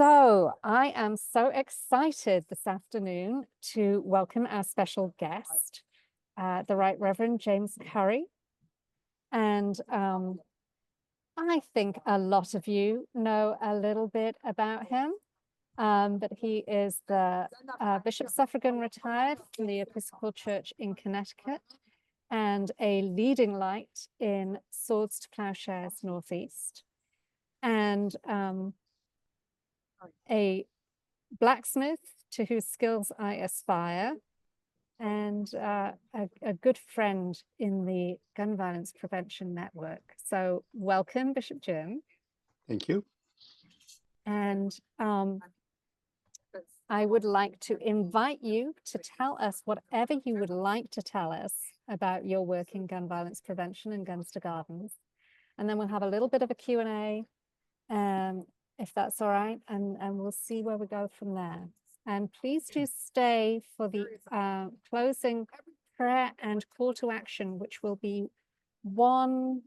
So I am so excited this afternoon to welcome our special guest, the Right Reverend James Curry. And I think a lot of you know a little bit about him, but he is the Bishop Suffragan retired from the Episcopal Church in Connecticut and a leading light in Swords to Plowshares Northeast. And a blacksmith to whose skills I aspire, and a good friend in the gun violence prevention network. So welcome, Bishop Jim. Thank you. And I would like to invite you to tell us whatever you would like to tell us about your work in gun violence prevention and Guns to Gardens. And then we'll have a little bit of a Q&A, if that's all right, and we'll see where we go from there. And please do stay for the closing prayer and call to action, which will be one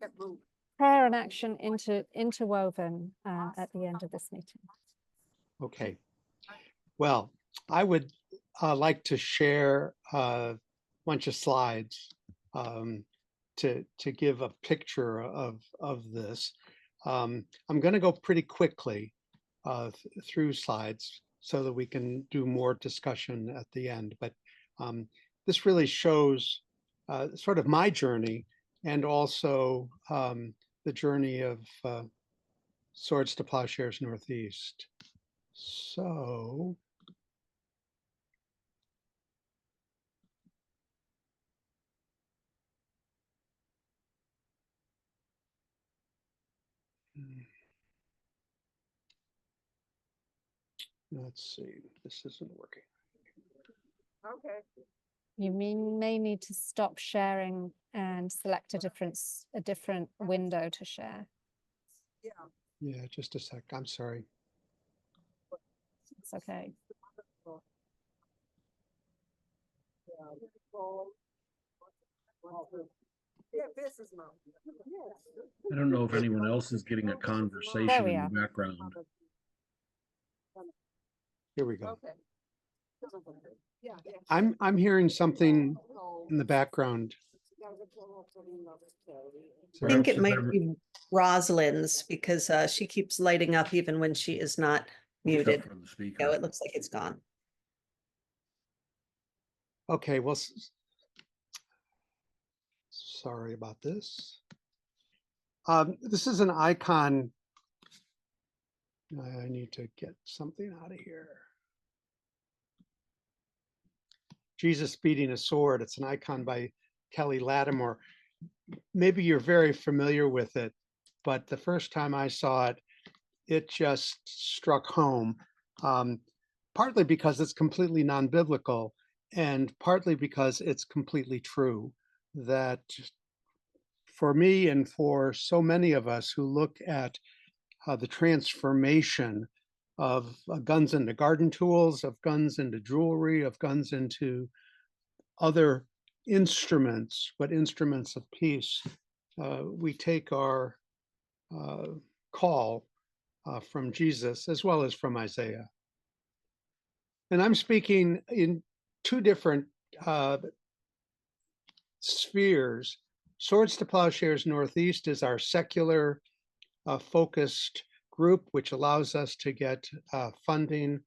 prayer and action interwoven at the end of this meeting. Okay. Well, I would like to share a bunch of slides to give a picture of this. I'm going to go pretty quickly through slides so that we can do more discussion at the end. But this really shows sort of my journey and also the journey of Swords to Plowshares Northeast. So let's see, this isn't working. Okay. You may need to stop sharing and select a different window to share. Yeah, just a sec. I'm sorry. It's okay. I don't know if anyone else is getting a conversation in the background. Here we go. I'm hearing something in the background. I think it might be Rosalind's because she keeps lighting up even when she is not muted. No, it looks like it's gone. Okay, well, sorry about this. This is an icon. I need to get something out of here. Jesus beating a sword. It's an icon by Kelly Lattimore. Maybe you're very familiar with it, but the first time I saw it, it just struck home, partly because it's completely non-biblical and partly because it's completely true, that for me and for so many of us who look at the transformation of guns into garden tools, of guns into jewelry, of guns into other instruments, but instruments of peace, we take our call from Jesus as well as from Isaiah. And I'm speaking in two different spheres. Swords to Plowshares Northeast is our secular focused group, which allows us to get funding.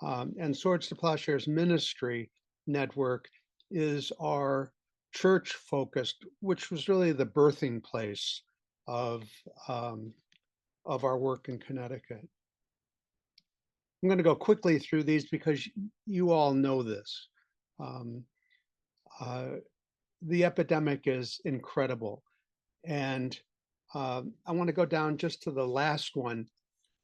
And Swords to Plowshares Ministry Network is our church focused, which was really the birthing place of our work in Connecticut. I'm going to go quickly through these because you all know this. The epidemic is incredible. And I want to go down just to the last one.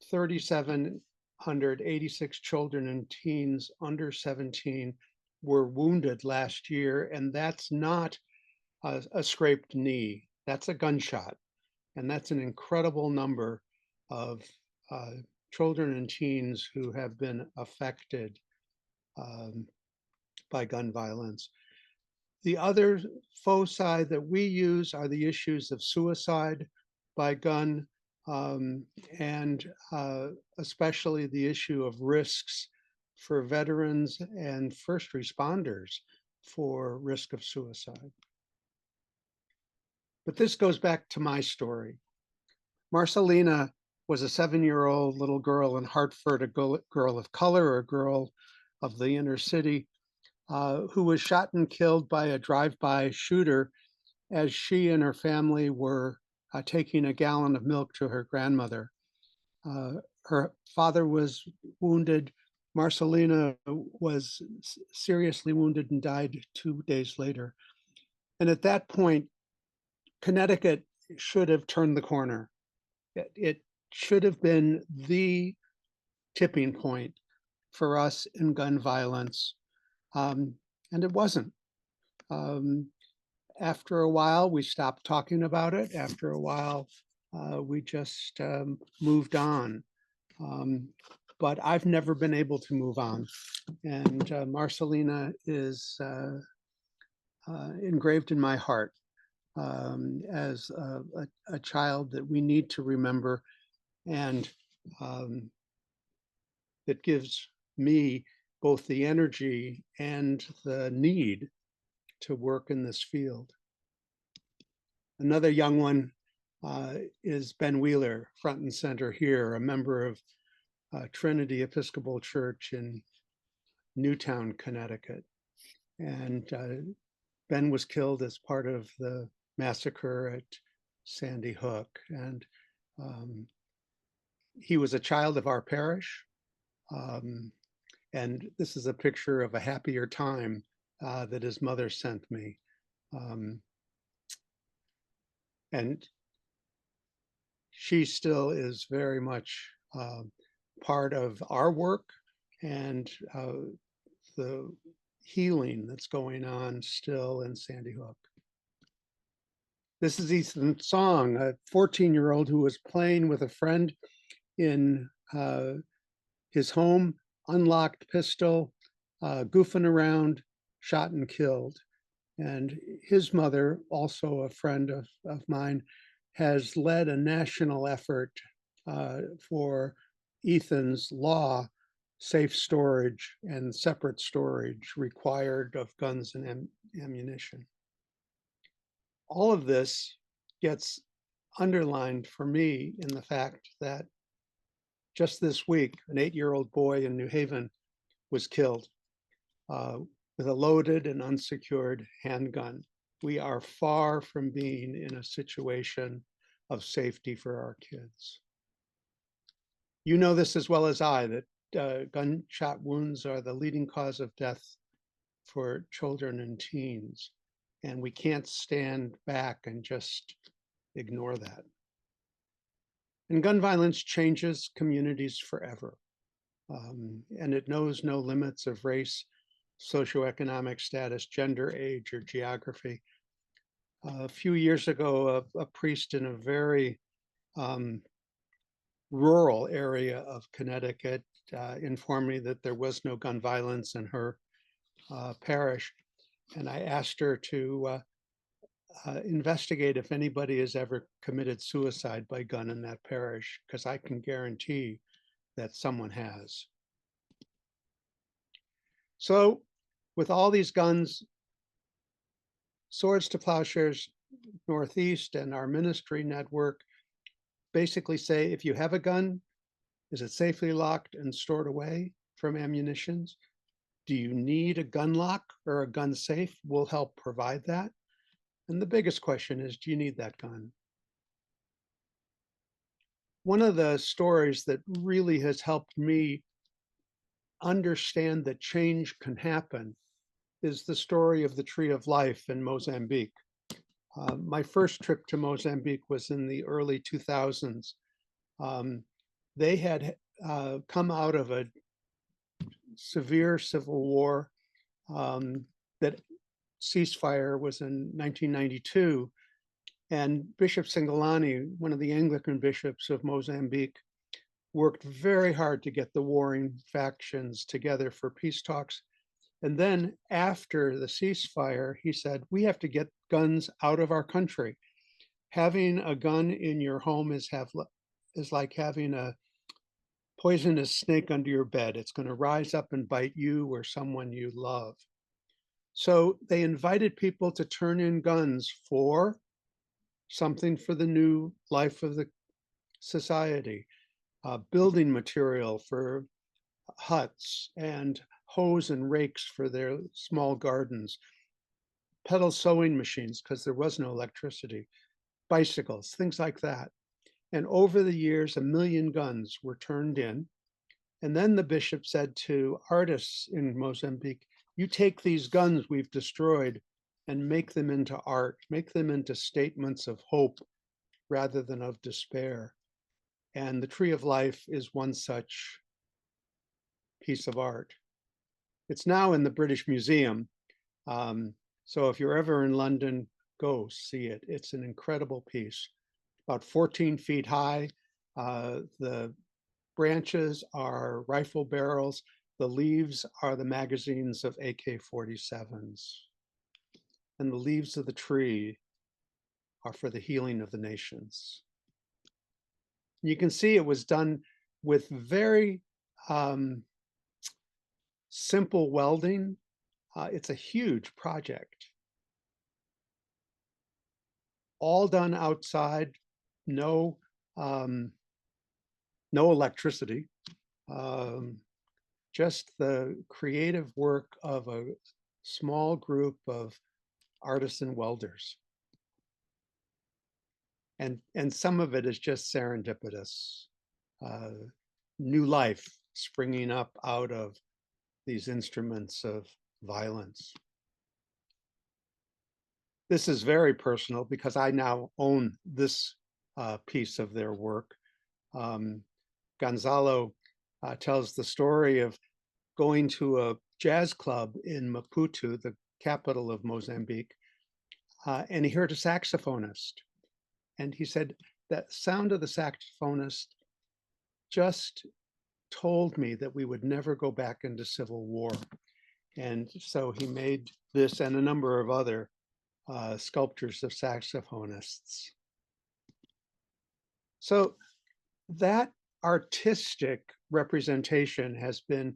3,786 children and teens under 17 were wounded last year, and that's not a scraped knee. That's a gunshot. And that's an incredible number of children and teens who have been affected by gun violence. The other foci that we use are the issues of suicide by gun, and especially the issue of risks for veterans and first responders for risk of suicide. But this goes back to my story. Marcelina was a 7-year-old little girl in Hartford, a girl of color, a girl of the inner city, who was shot and killed by a drive-by shooter as she and her family were taking a gallon of milk to her grandmother. Her father was wounded. Marcelina was seriously wounded and died 2 days later. And at that point, Connecticut should have turned the corner. It should have been the tipping point for us in gun violence, and it wasn't. After a while, we stopped talking about it. After a while, we just moved on. But I've never been able to move on. And Marcelina is engraved in my heart as a child that we need to remember, and that gives me both the energy and the need to work in this field. Another young one is Ben Wheeler, front and center here, a member of Trinity Episcopal Church in Newtown, Connecticut. And Ben was killed as part of the massacre at Sandy Hook. And he was a child of our parish. And this is a picture of a happier time that his mother sent me. And she still is very much part of our work and the healing that's going on still in Sandy Hook. This is Ethan Song, a 14-year-old who was playing with a friend in his home, unlocked pistol, goofing around, shot and killed. And his mother, also a friend of mine, has led a national effort for Ethan's law, safe storage and separate storage required of guns and ammunition. All of this gets underlined for me in the fact that just this week, an 8-year-old boy in New Haven was killed with a loaded and unsecured handgun. We are far from being in a situation of safety for our kids. You know this as well as I, that gunshot wounds are the leading cause of death for children and teens, and we can't stand back and just ignore that. And gun violence changes communities forever, and it knows no limits of race, socioeconomic status, gender, age, or geography. A few years ago, a priest in a very rural area of Connecticut informed me that there was no gun violence in her parish. And I asked her to investigate if anybody has ever committed suicide by gun in that parish, because I can guarantee that someone has. So with all these guns, Swords to Plowshares Northeast and our ministry network basically say, if you have a gun, is it safely locked and stored away from ammunitions? Do you need a gun lock or a gun safe? We'll help provide that. And the biggest question is, do you need that gun? One of the stories that really has helped me understand that change can happen is the story of the Tree of Life in Mozambique. My first trip to Mozambique was in the early 2000s. They had come out of a severe civil war. That ceasefire was in 1992. And Bishop Singolani, one of the Anglican bishops of Mozambique, worked very hard to get the warring factions together for peace talks. And then after the ceasefire, he said, we have to get guns out of our country. Having a gun in your home is is like having a poisonous snake under your bed. It's going to rise up and bite you or someone you love. So they invited people to turn in guns for something for the new life of the society, building material for huts, and hoes and rakes for their small gardens, pedal sewing machines because there was no electricity, bicycles, things like that. And over the years, 1 million guns were turned in. And then the bishop said to artists in Mozambique, you take these guns we've destroyed and make them into art, make them into statements of hope rather than of despair. And the Tree of Life is one such piece of art. It's now in the British Museum. So if you're ever in London, go see it. It's an incredible piece, about 14 feet high. The branches are rifle barrels. The leaves are the magazines of AK-47s. And the leaves of the tree are for the healing of the nations. You can see it was done with very simple welding. It's a huge project. All done outside, no electricity, just the creative work of a small group of artisan welders. And some of it is just serendipitous, new life springing up out of these instruments of violence. This is very personal because I now own this piece of their work. Gonzalo tells the story of going to a jazz club in Maputo, the capital of Mozambique, and he heard a saxophonist. And he said, that sound of the saxophonist just told me that we would never go back into civil war. And so he made this and a number of other sculptures of saxophonists. So that artistic representation has been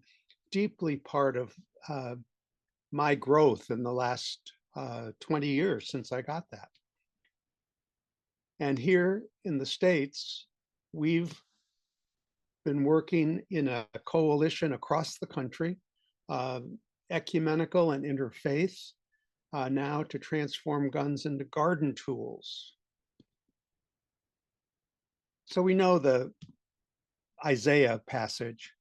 deeply part of my growth in the last 20 years since I got that. And here in the States, we've been working in a coalition across the country, ecumenical and interfaith, now to transform guns into garden tools. So we know the Isaiah passage,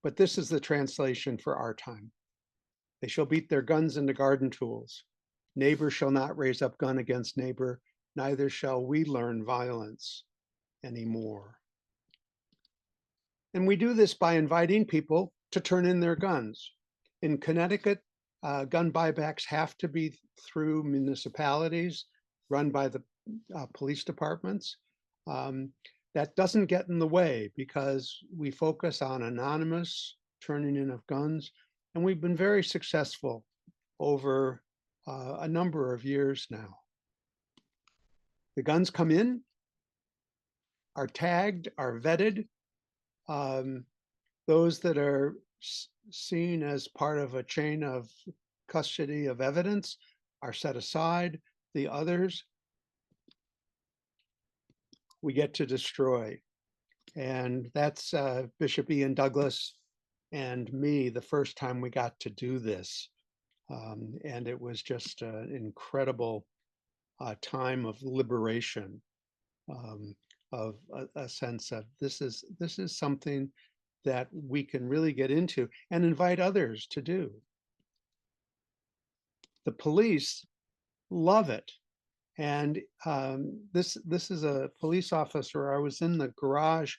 but this is the translation for our time. They shall beat their guns into garden tools. Neighbor shall not raise up gun against neighbor, neither shall we learn violence anymore. And we do this by inviting people to turn in their guns. In Connecticut, gun buybacks have to be through municipalities run by the police departments. That doesn't get in the way because we focus on anonymous turning in of guns. And we've been very successful over a number of years now. The guns come in, are tagged, are vetted. Those that are seen as part of a chain of custody of evidence are set aside. The others we get to destroy. And that's Bishop Ian Douglas and me the first time we got to do this. And it was just an incredible time of liberation, of a sense of this is something that we can really get into and invite others to do. The police love it. And this is a police officer. I was in the garage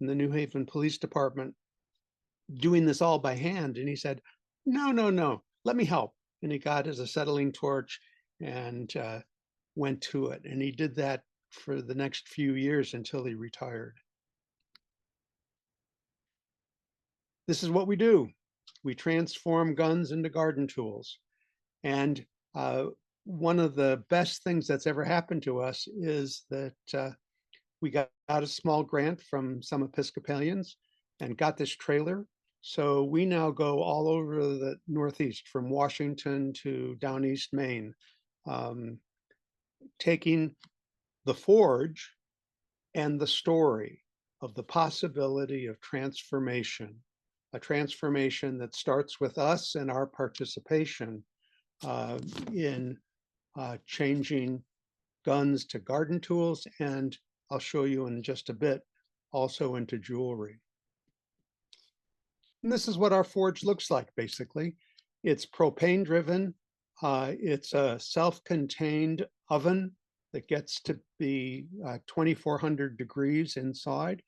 in the New Haven Police Department doing this all by hand. And he said, no, let me help. And he got his acetylene torch and went to it. And he did that for the next few years until he retired. This is what we do. We transform guns into garden tools. And one of the best things that's ever happened to us is that we got a small grant from some Episcopalians and got this trailer. So we now go all over the Northeast, from Washington to down East Maine, taking the forge and the story of the possibility of transformation, a transformation that starts with us and our participation in changing guns to garden tools, and I'll show you in just a bit, also into jewelry. And this is what our forge looks like, basically. It's propane driven. It's a self-contained oven that gets to be 2,400 degrees inside.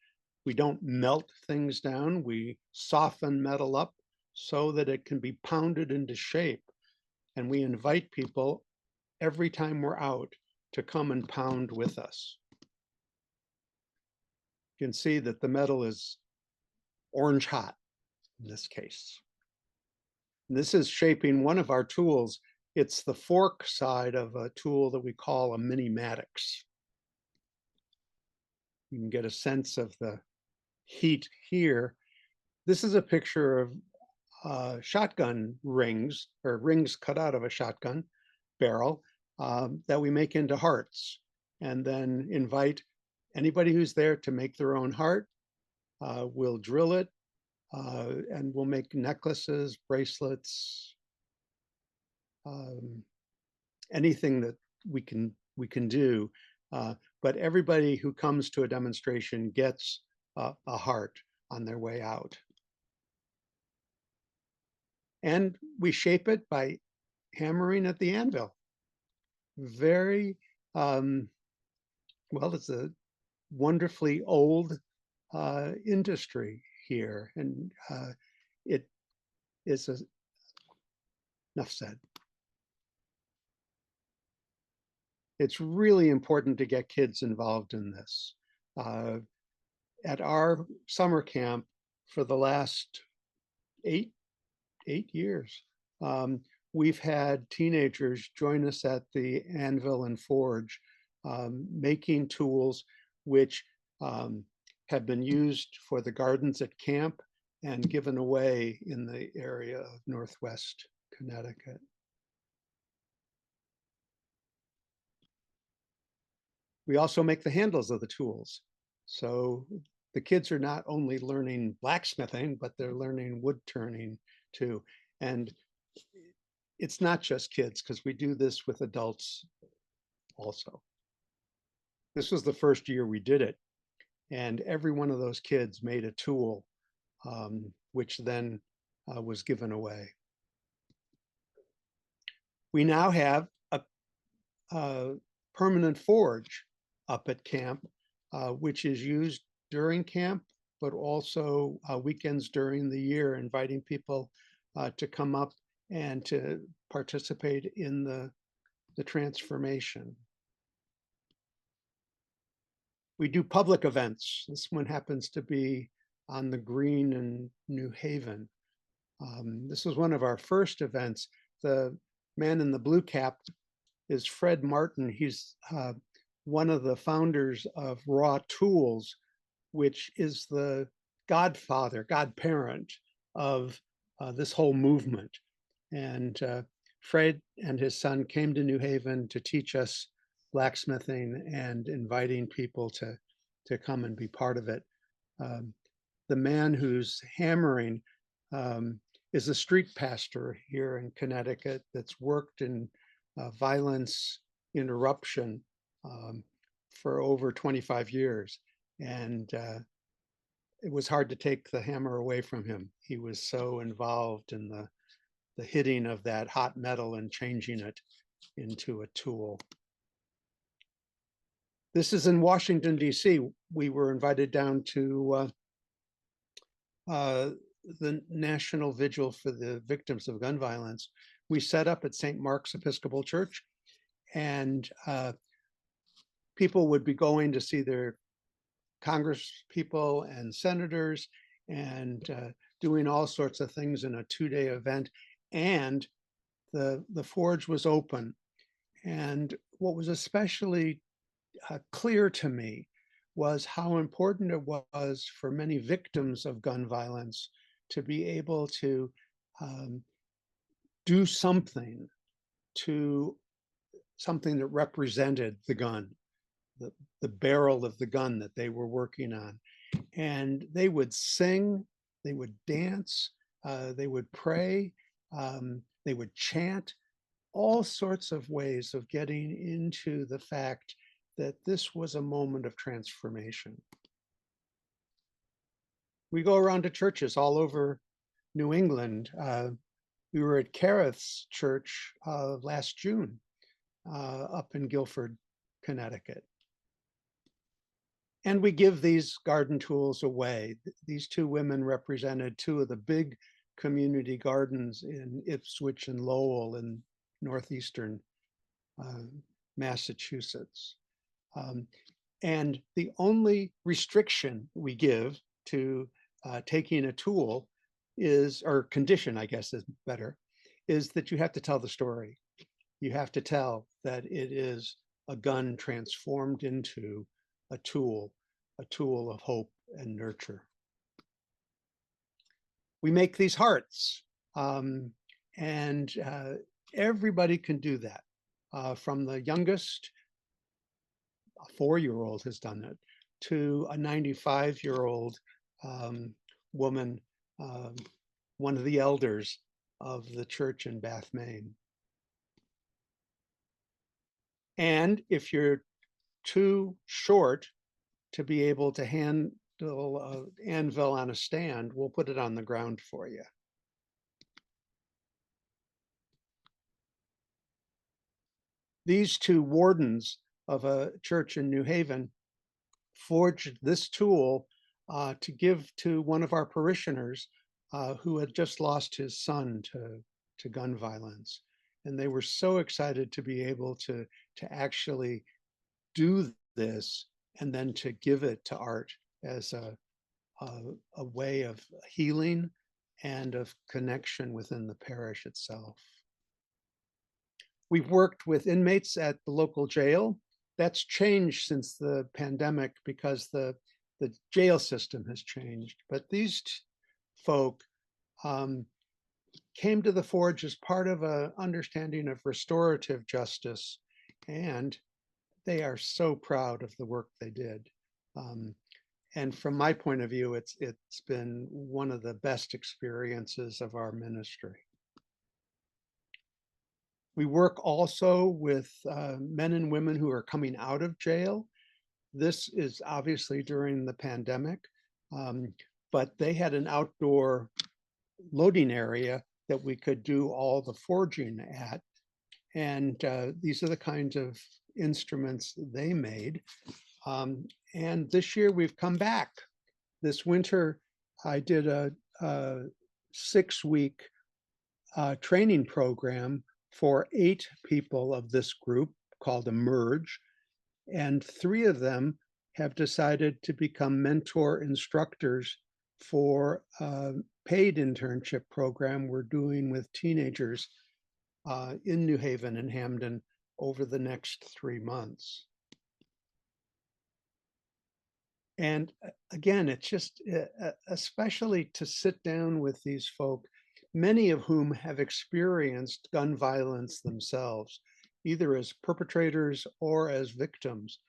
We don't melt things down. We soften metal up so that it can be pounded into shape. And we invite people every time we're out to come and pound with us. You can see that the metal is orange hot in this case. And this is shaping one of our tools. It's the fork side of a tool that we call a mini-matix. You can get a sense of the heat here. This is a picture of shotgun rings, or rings cut out of a shotgun barrel that we make into hearts, and then invite anybody who's there to make their own heart. We'll drill it, and we'll make necklaces, bracelets, anything that we can do. But everybody who comes to a demonstration gets a heart on their way out. And we shape it by hammering at the anvil. Very, well, it's a wonderfully old industry here, and it is enough said. It's really important to get kids involved in this. At our summer camp for the last eight years, we've had teenagers join us at the anvil and forge, making tools which have been used for the gardens at camp and given away in the area of Northwest Connecticut. We also make the handles of the tools. So the kids are not only learning blacksmithing, but they're learning wood turning too. And it's not just kids, because we do this with adults also. This was the first year we did it. And every one of those kids made a tool, which then was given away. We now have a permanent forge up at camp, which is used during camp, but also weekends during the year, inviting people to come up and to participate in the transformation. We do public events. This one happens to be on the green in New Haven. This was one of our first events. The man in the blue cap is Fred Martin. He's one of the founders of Raw Tools, which is the godparent of this whole movement. And Fred and his son came to New Haven to teach us blacksmithing and inviting people to come and be part of it. The man who's hammering is a street pastor here in Connecticut that's worked in violence interruption for over 25 years. And it was hard to take the hammer away from him. He was so involved in the hitting of that hot metal and changing it into a tool. This is in Washington, D.C. We were invited down to the National Vigil for the Victims of Gun Violence. We set up at St. Mark's Episcopal Church, and people would be going to see their Congress people and senators and doing all sorts of things in a 2-day event. And the forge was open. And what was especially clear to me was how important it was for many victims of gun violence to be able to do something that represented the gun, the barrel of the gun that they were working on. And they would sing, they would dance, they would pray, they would chant, all sorts of ways of getting into the fact that this was a moment of transformation. We go around to churches all over New England. We were at Carith's church last June up in Guilford, Connecticut. And we give these garden tools away. These two women represented two of the big community gardens in Ipswich and Lowell in northeastern Massachusetts. And the only restriction we give to taking a tool is, or condition, I guess is better, is that you have to tell the story. You have to tell that it is a gun transformed into a tool of hope and nurture. We make these hearts, and everybody can do that. From the youngest, a 4-year-old has done it, to a 95-year-old woman, one of the elders of the church in Bath, Maine. And if you're too short to be able to handle an anvil on a stand, we'll put it on the ground for you. These two wardens of a church in New Haven forged this tool to give to one of our parishioners who had just lost his son to gun violence. And they were so excited to be able to actually do this and then to give it to art as a way of healing and of connection within the parish itself. We've worked with inmates at the local jail. That's changed since the pandemic because the jail system has changed. But these folk came to the Forge as part of an understanding of restorative justice, and they are so proud of the work they did. And from my point of view, it's been one of the best experiences of our ministry. We work also with men and women who are coming out of jail. This is obviously during the pandemic, but they had an outdoor loading area that we could do all the forging at. And these are the kinds of instruments they made. And this year we've come back. This winter, I did a 6-week training program for 8 people of this group called Emerge. And 3 of them have decided to become mentor instructors for a paid internship program we're doing with teenagers in New Haven and Hamden over the next 3 months. And again, it's just, especially to sit down with these folk, many of whom have experienced gun violence themselves, either as perpetrators or as victims,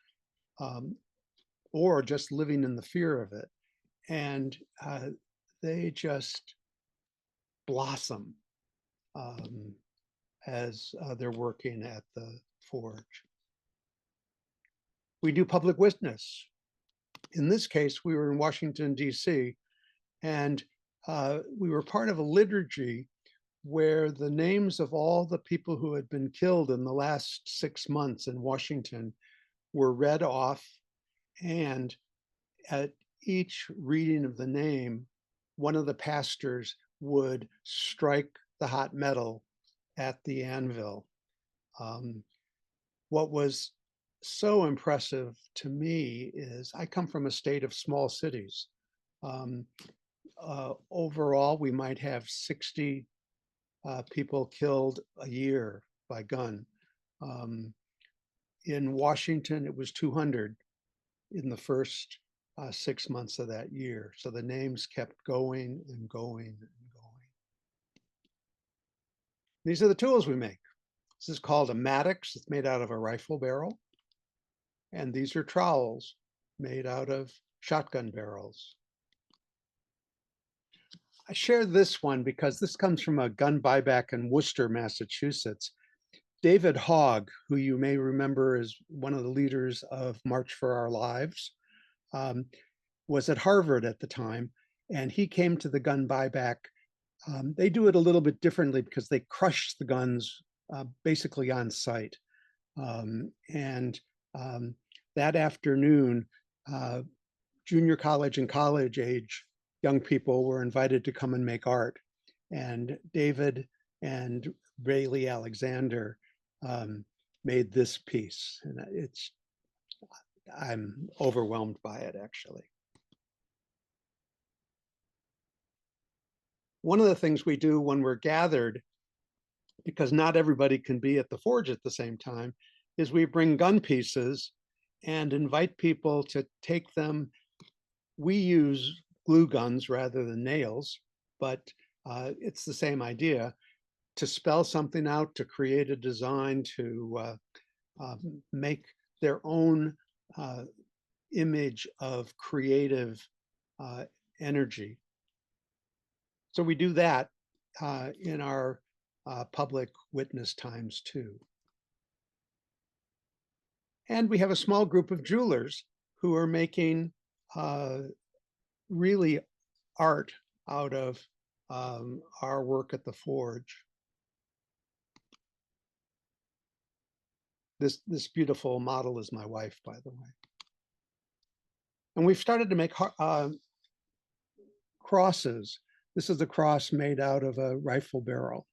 or just living in the fear of it. And they just blossom as they're working at the Forge. We do public witness. In this case, we were in Washington, D.C., and we were part of a liturgy where the names of all the people who had been killed in the last 6 months in Washington were read off, and at each reading of the name, one of the pastors would strike the hot metal at the anvil. What was so impressive to me is I come from a state of small cities. Overall, we might have 60 people killed a year by gun. In Washington, it was 200. in the first 6 months of that year. So the names kept going and going and going. These are the tools we make. This is called a mattox. It's made out of a rifle barrel. And these are trowels made out of shotgun barrels. I share this one because this comes from a gun buyback in Worcester, Massachusetts. David Hogg, who you may remember is one of the leaders of March for Our Lives, was at Harvard at the time, and he came to the gun buyback. They do it a little bit differently because they crush the guns basically on site. That afternoon, junior college and college age young people were invited to come and make art. And David and Rayleigh Alexander made this piece. And I'm overwhelmed by it, actually. One of the things we do when we're gathered, because not everybody can be at the forge at the same time, is we bring gun pieces and invite people to take them. We use glue guns rather than nails, but it's the same idea, to spell something out, to create a design, to make their own image of creative energy. So we do that in our public witness times too. And we have a small group of jewelers who are making really art out of our work at the forge. This beautiful model is my wife, by the way. And we've started to make crosses. This is a cross made out of a rifle barrel.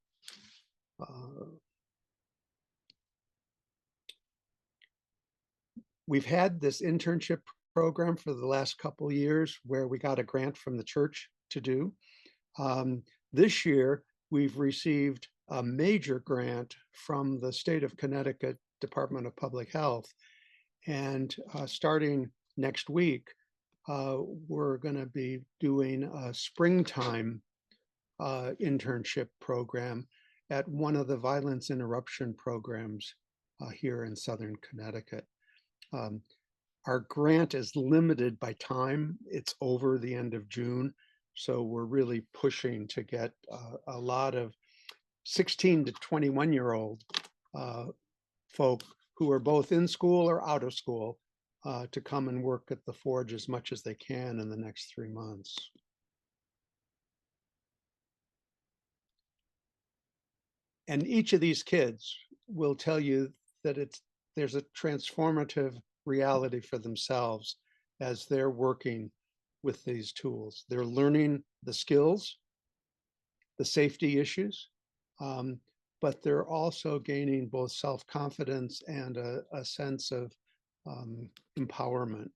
We've had this internship program for the last couple of years where we got a grant from the church to do. This year, we've received a major grant from the state of Connecticut Department of Public Health. And starting next week, we're going to be doing a springtime internship program at one of the violence interruption programs here in Southern Connecticut. Our grant is limited by time. It's over the end of June. So we're really pushing to get a lot of 16 to 21-year-old folk who are both in school or out of school to come and work at the forge as much as they can in the next 3 months. And each of these kids will tell you that there's a transformative reality for themselves as they're working with these tools. They're learning the skills, the safety issues, but they're also gaining both self-confidence and a sense of empowerment.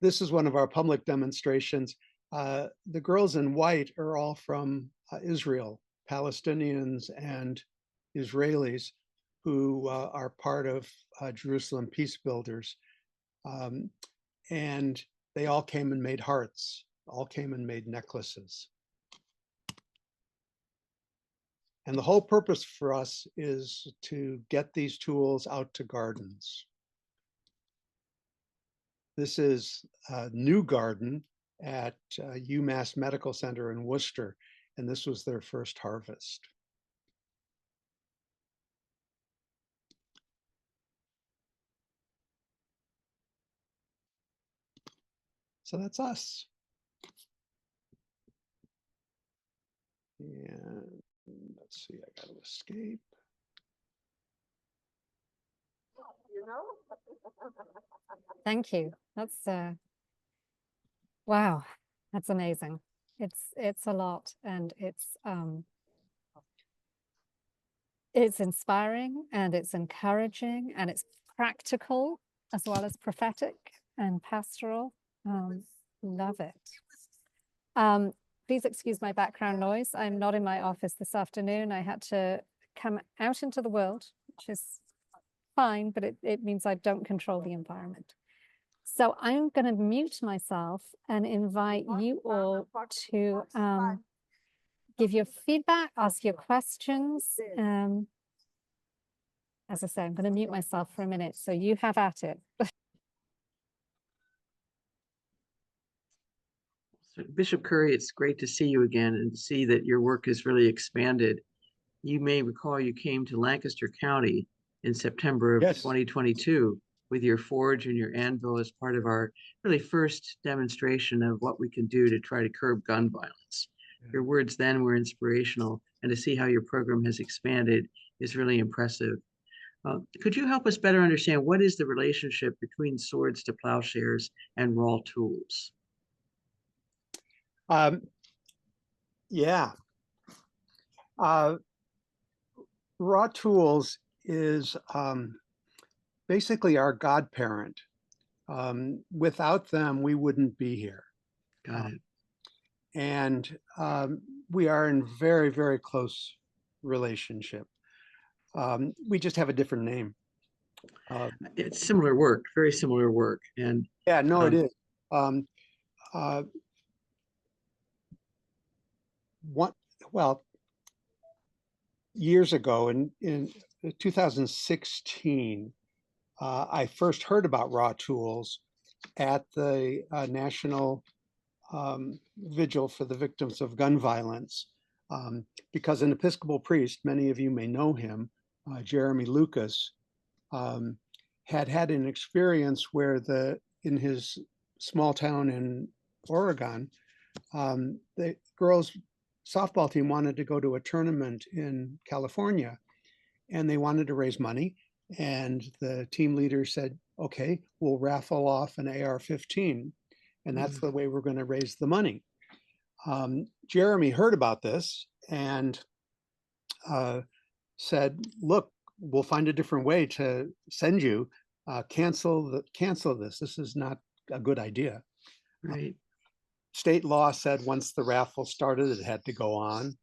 This is one of our public demonstrations. The girls in white are all from Israel, Palestinians and Israelis who are part of Jerusalem Peace Builders. And they all came and made hearts, all came and made necklaces. And the whole purpose for us is to get these tools out to gardens. This is a new garden at UMass Medical Center in Worcester, and this was their first harvest. So that's us. And let's see, I got to escape. Thank you. That's wow, that's amazing. It's a lot, and it's inspiring, and it's encouraging, and it's practical as well as prophetic and pastoral. Love it. Please excuse my background noise. I'm not in my office this afternoon. I had to come out into the world, which is fine, but it means I don't control the environment. So I'm going to mute myself and invite you all to give your feedback, ask your questions. As I say, I'm going to mute myself for a minute, so you have at it. So Bishop Curry, it's great to see you again and to see that your work has really expanded. You may recall you came to Lancaster County in September of 2022 with your forge and your anvil as part of our really first demonstration of what we can do to try to curb gun violence. Your words then were inspirational, and to see how your program has expanded is really impressive. Could you help us better understand what is the relationship between Swords to Plowshares and raw tools? Raw tools is basically our godparent. Without them, we wouldn't be here. Got it. And we are in very, very close relationship. We just have a different name. It's similar work, very similar work. And yeah, no, it is. Years ago in 2016, I first heard about raw tools at the National Vigil for the Victims of Gun Violence, because an Episcopal priest, many of you may know him, Jeremy Lucas, had an experience where in his small town in Oregon, the girls' softball team wanted to go to a tournament in California, and they wanted to raise money. And the team leader said, okay, we'll raffle off an AR-15. And that's the way we're going to raise the money. Jeremy heard about this and said, look, we'll find a different way to send you. Cancel this. This is not a good idea. Right. State law said once the raffle started, it had to go on.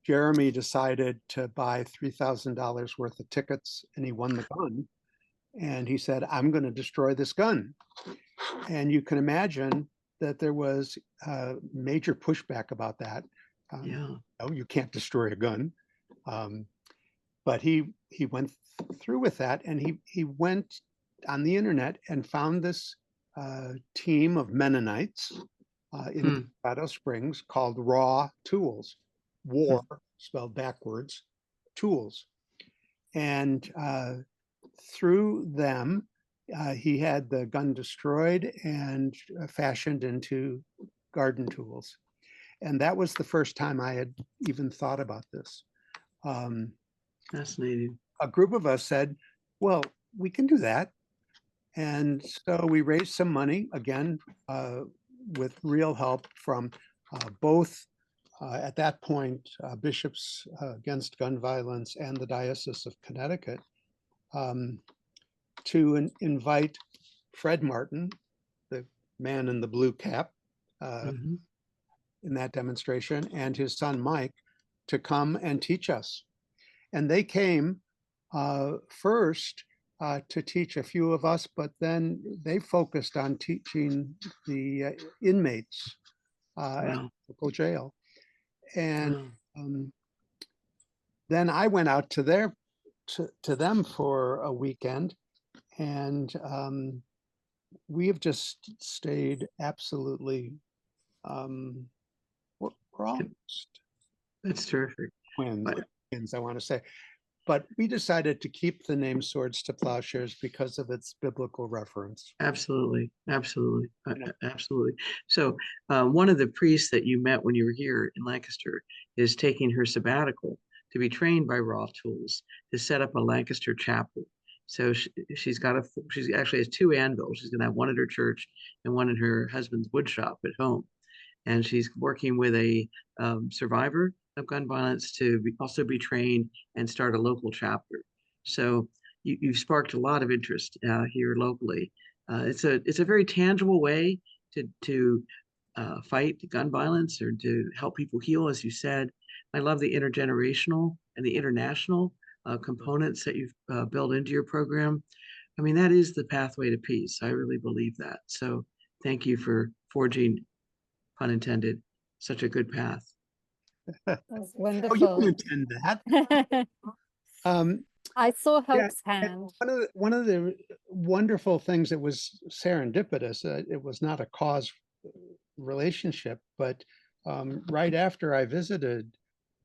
Jeremy decided to buy $3,000 worth of tickets, and he won the gun. And he said, I'm going to destroy this gun. And you can imagine that there was major pushback about that. No, you can't destroy a gun. But he went through with that, and he went on the internet and found this team of Mennonites in Colorado Springs called Raw Tools, war spelled backwards, tools. And through them, he had the gun destroyed and fashioned into garden tools. And that was the first time I had even thought about this. Fascinating. A group of us said, well, we can do that. And so we raised some money, again, with real help from both, at that point, Bishops Against Gun Violence and the Diocese of Connecticut, to invite Fred Martin, the man in the blue cap, in that demonstration, and his son Mike, to come and teach us. And they came first to teach a few of us, but then they focused on teaching the inmates at local jail. And then I went out to them for a weekend, and we have just stayed absolutely, we're almost that's terrific. Twins, I want to say. But we decided to keep the name Swords to Plowshares because of its biblical reference. Absolutely, absolutely, absolutely. So one of the priests that you met when you were here in Lancaster is taking her sabbatical to be trained by Raw Tools to set up a Lancaster chapel. So she actually has two anvils. She's going to have one at her church and one in her husband's wood shop at home. And she's working with a survivor of gun violence to also be trained and start a local chapter. So you've sparked a lot of interest here locally. It's a very tangible way to fight gun violence or to help people heal, as you said. I love the intergenerational and the international components that you've built into your program. I mean, that is the pathway to peace. I really believe that. So thank you for forging, pun intended, such a good path. That's Oh, you wonderful. can intend that. I saw Yeah, Hope's hand. one of the wonderful things that was serendipitous, it was not a cause relationship, but right after I visited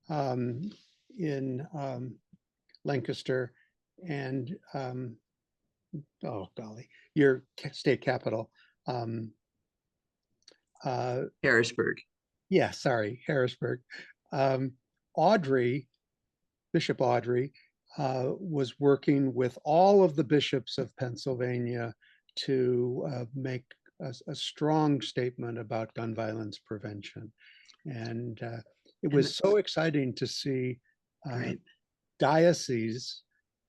in Lancaster and oh golly, your state capital, Harrisburg. yeah, sorry, Harrisburg. Audrey, Bishop Audrey, was working with all of the bishops of Pennsylvania to make a strong statement about gun violence prevention. And it was so exciting to see Right. dioceses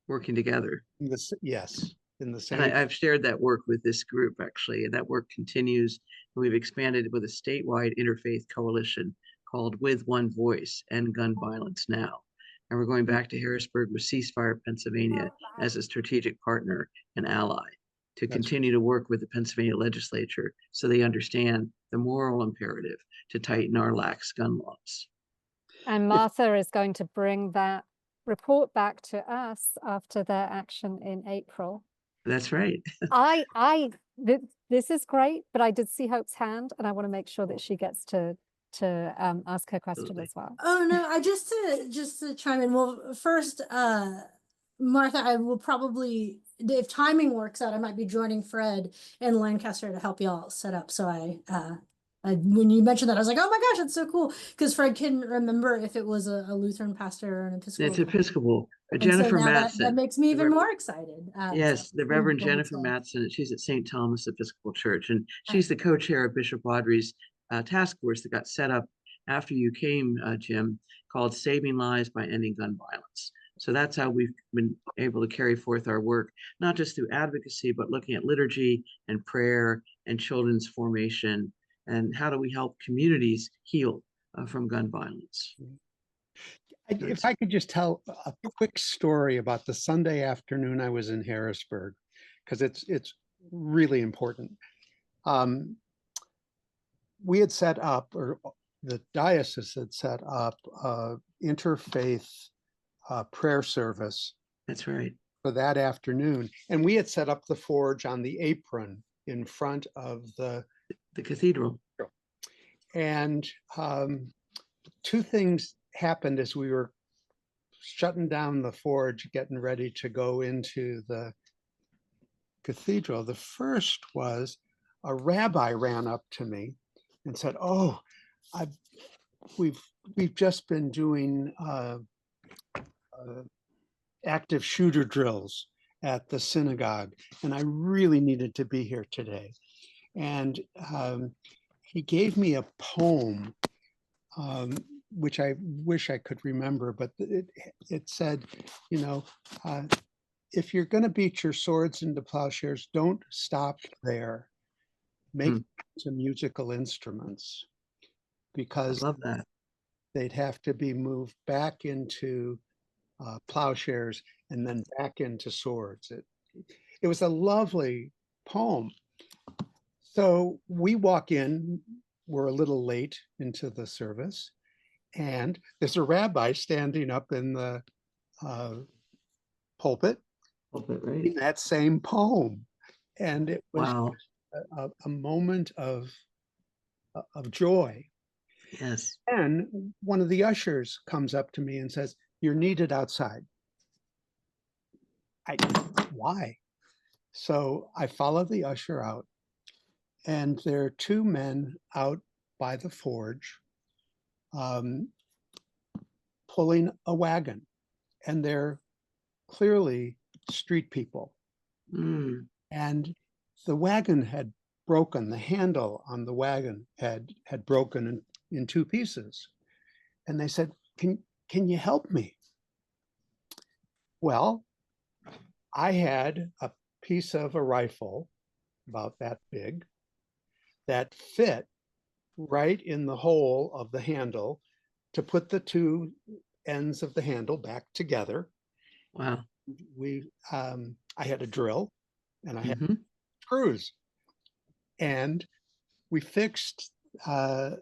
Working together. in the, yes, in the same. And I've shared that work with this group, actually, and that work continues. We've expanded with a statewide interfaith coalition called With One Voice, End Gun Violence Now. And we're going back to Harrisburg with Ceasefire Pennsylvania as a strategic partner and ally to continue to work with the Pennsylvania legislature so they understand the moral imperative to tighten our lax gun laws. And Martha is going to bring that report back to us after their action in April. That's right. This is great, but I did see Hope's hand, and I want to make sure that she gets to ask her question Absolutely. as well. Oh no, I just to chime in. Well, first, Martha, I will probably, if timing works out, I might be joining Fred in Lancaster to help y'all set up. So when you mentioned that, I was like, oh my gosh, that's so cool. Because Fred couldn't remember if it was a Lutheran pastor or an Episcopal. It's Episcopal. And Jennifer so Matson. that makes me even more excited. Yes, the Reverend so Jennifer Matson. She's at St. Thomas Episcopal Church, and she's the co-chair of Bishop Audrey's task force that got set up after you came, Jim, called Saving Lives by Ending Gun Violence. So that's how we've been able to carry forth our work, not just through advocacy, but looking at liturgy and prayer and children's formation, and how do we help communities heal from gun violence. If I could just tell a quick story about the Sunday afternoon I was in Harrisburg, because it's really important. We had set up, or the diocese had set up, interfaith prayer service. That's right. For that afternoon, and we had set up the forge on the apron in front of the cathedral. And two things happened as we were shutting down the forge, getting ready to go into the cathedral. The first was a rabbi ran up to me and said, "Oh, we've just been doing active shooter drills at the synagogue, and I really needed to be here today." And he gave me a poem, which I wish I could remember, but it said, you know, if you're going to beat your swords into plowshares, don't stop there. Make some musical instruments, because I love that. They'd have to be moved back into plowshares and then back into swords. It was a lovely poem. So we walk in, we're a little late into the service, and there's a rabbi standing up in the pulpit, right? In that same poem. And it was a moment of joy. Yes. And one of the ushers comes up to me and says, "You're needed outside." Why? So I follow the usher out, and there are two men out by the forge pulling a wagon, and they're clearly street people. And the wagon had broken, the handle on the wagon had broken in two pieces. And they said, can you help me? Well, I had a piece of a rifle about that big that fit right in the hole of the handle to put the two ends of the handle back together. Wow. I had a drill and I had Mhm. screws, and we fixed the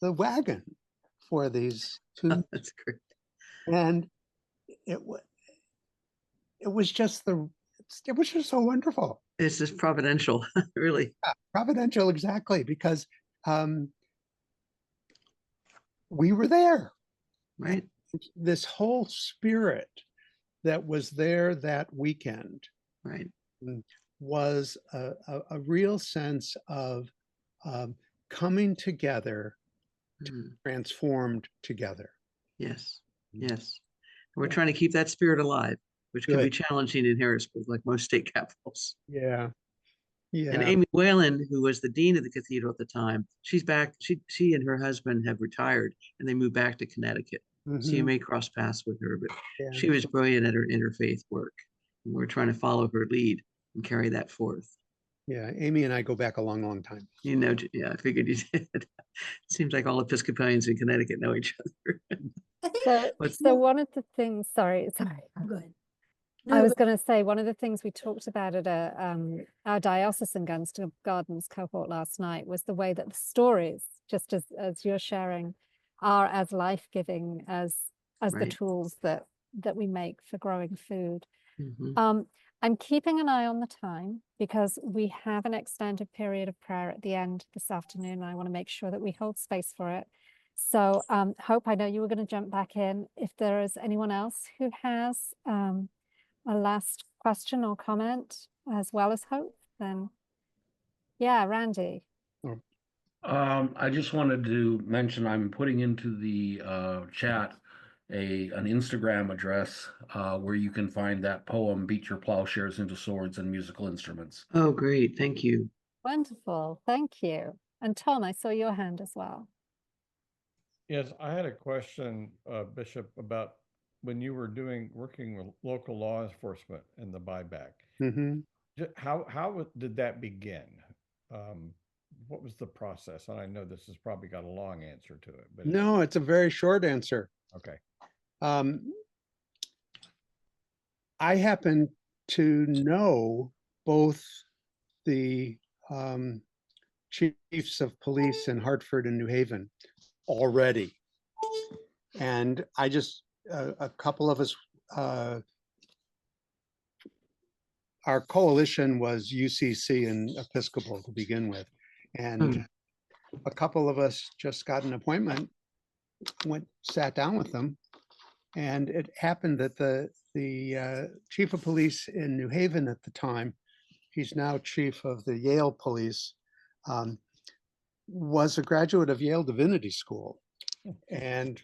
wagon for these two, That's great. and it was just so wonderful. It's just providential, really. Yeah, providential, exactly, because we were there. Right. This whole spirit that was there that weekend Right. was a real sense of coming together, Mm. transformed together. Yes. Yes. And we're trying to keep that spirit alive, which can be challenging in Harrisburg, like most state capitals. Yeah. Yeah. And Amy Whalen, who was the dean of the cathedral at the time, she's back. She and her husband have retired and they moved back to Connecticut. So you may cross paths with her, but she was brilliant at her interfaith work. And we're trying to follow her lead and carry that forth. Yeah, Amy and I go back a long, long time. You know, yeah, I figured you did. Seems like all Episcopalians in Connecticut know each other. So one of the things, sorry. Go ahead. I was going to say, one of the things we talked about at our diocesan Gardens cohort last night was the way that the stories, just as you're sharing, are as life-giving as the tools that we make for growing food. Mm-hmm. I'm keeping an eye on the time because we have an extended period of prayer at the end this afternoon. And I want to make sure that we hold space for it. So Hope, I know you were going to jump back in. If there is anyone else who has a last question or comment as well as Hope, then yeah, Randy. I just wanted to mention I'm putting into the chat an Instagram address where you can find that poem, Beat Your Plowshares into Swords and Musical Instruments. Oh, great. Thank you. Wonderful. Thank you. And Tom, I saw your hand as well. Yes, I had a question, Bishop, about when you were working with local law enforcement and the buyback. Mm-hmm. How did that begin? What was the process? And I know this has probably got a long answer to it, but No, it's a very short answer. okay. I happen to know both the chiefs of police in Hartford and New Haven already. And I just, a couple of us, our coalition was UCC and Episcopal to begin with. And a couple of us just got an appointment, sat down with them. And it happened that the chief of police in New Haven at the time, he's now chief of the Yale Police, was a graduate of Yale Divinity School. And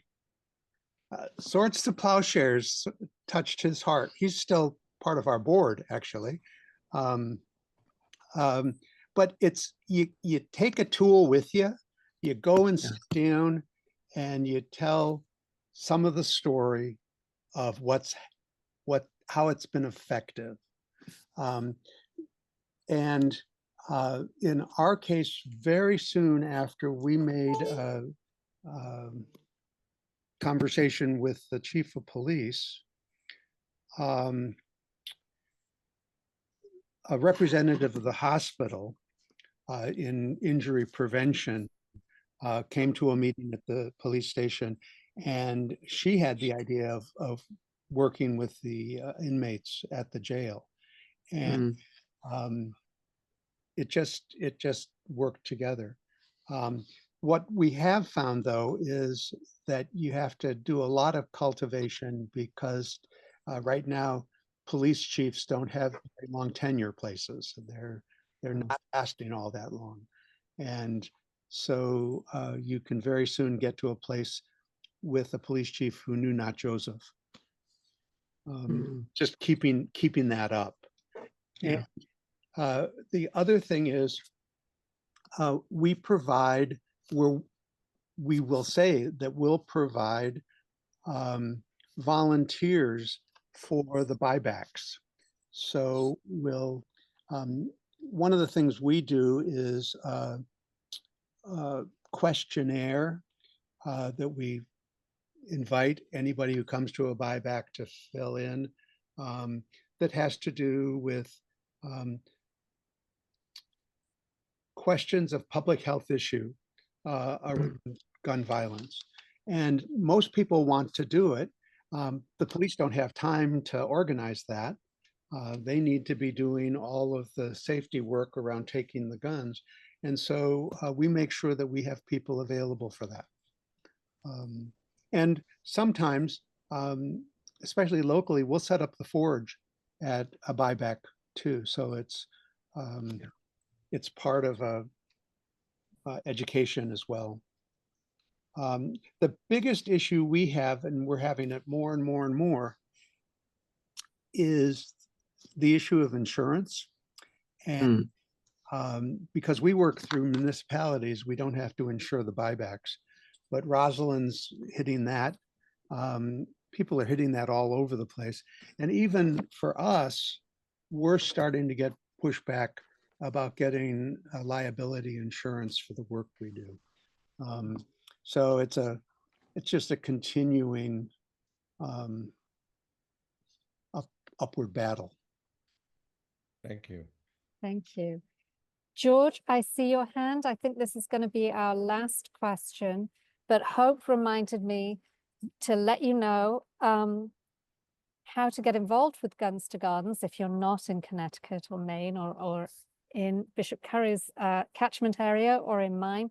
Swords to Plowshares touched his heart. He's still part of our board, actually. But it's, you take a tool with you, you go and sit down and you tell some of the story of how it's been effective. And in our case, very soon after we made a conversation with the chief of police, a representative of the hospital in injury prevention came to a meeting at the police station, and she had the idea of working with the inmates at the jail, and it just worked together. What we have found, though, is that you have to do a lot of cultivation because right now police chiefs don't have very long tenure places. They're not lasting all that long, and so you can very soon get to a place with a police chief who knew not Joseph. Just keeping that up. Yeah. And the other thing is we will say that we'll provide volunteers for the buybacks. So one of the things we do is a questionnaire that we invite anybody who comes to a buyback to fill in, that has to do with questions of public health issue around gun violence. And most people want to do it. The police don't have time to organize that. They need to be doing all of the safety work around taking the guns. And so we make sure that we have people available for that. And sometimes, especially locally, we'll set up the forge at a buyback too. So it's part of education as well. The biggest issue we have, and we're having it more and more and more, is the issue of insurance. And because we work through municipalities, we don't have to insure the buybacks. But Rosalind's hitting that. People are hitting that all over the place. And even for us, we're starting to get pushback about getting liability insurance for the work we do. So it's just a continuing upward battle. Thank you. Thank you. George, I see your hand. I think this is going to be our last question, but Hope reminded me to let you know how to get involved with Guns to Gardens if you're not in Connecticut or Maine or in Bishop Curry's catchment area or in mine.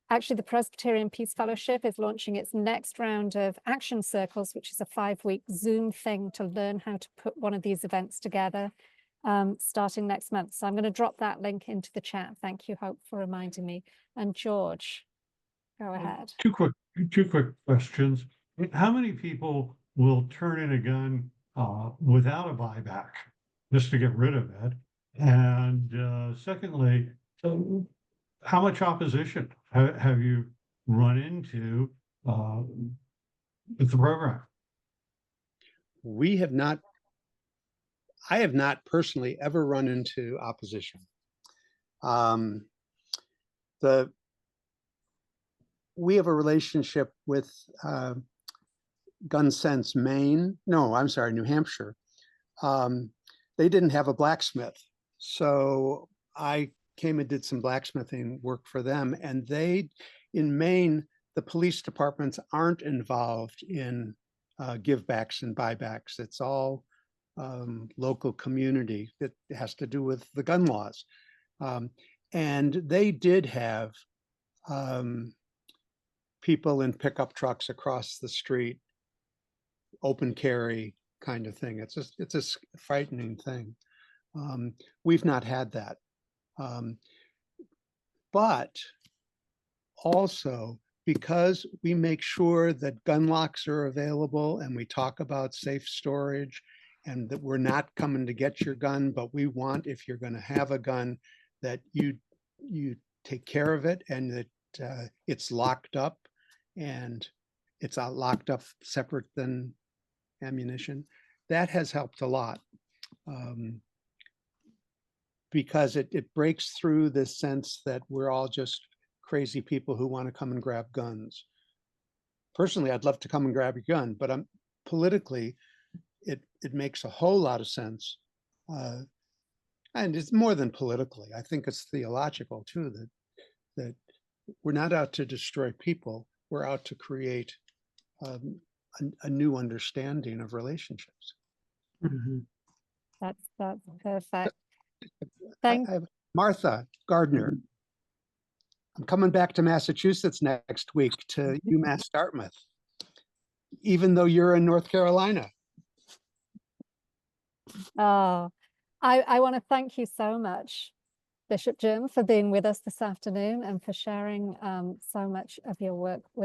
Actually, the Presbyterian Peace Fellowship is launching its next round of action circles, which is a 5-week Zoom thing to learn how to put one of these events together, starting next month. So I'm going to drop that link into the chat. Thank you, Hope, for reminding me. And George, go ahead. Two quick questions. How many people will turn in a gun without a buyback just to get rid of it? And secondly, how much opposition have you run into with the program? We have not. I have not personally ever run into opposition. We have a relationship with Gun Sense Maine. No, I'm sorry, New Hampshire. They didn't have a blacksmith, so I came and did some blacksmithing work for them. And in Maine, the police departments aren't involved in givebacks and buybacks. It's all local community that has to do with the gun laws. And they did have people in pickup trucks across the street, open carry kind of thing. It's a frightening thing. We've not had that. But also, because we make sure that gun locks are available and we talk about safe storage and that we're not coming to get your gun, but we want, if you're going to have a gun, that you take care of it and that it's locked up and it's locked up separate than ammunition. That has helped a lot. Because it breaks through this sense that we're all just crazy people who want to come and grab guns. Personally, I'd love to come and grab your gun, but politically, it makes a whole lot of sense. And it's more than politically. I think it's theological too, that we're not out to destroy people. We're out to create a new understanding of relationships. Mm-hmm. That's perfect. Martha Gardner, I'm coming back to Massachusetts next week to UMass Dartmouth, even though you're in North Carolina. Oh, I want to thank you so much, Bishop Jim, for being with us this afternoon and for sharing so much of your work with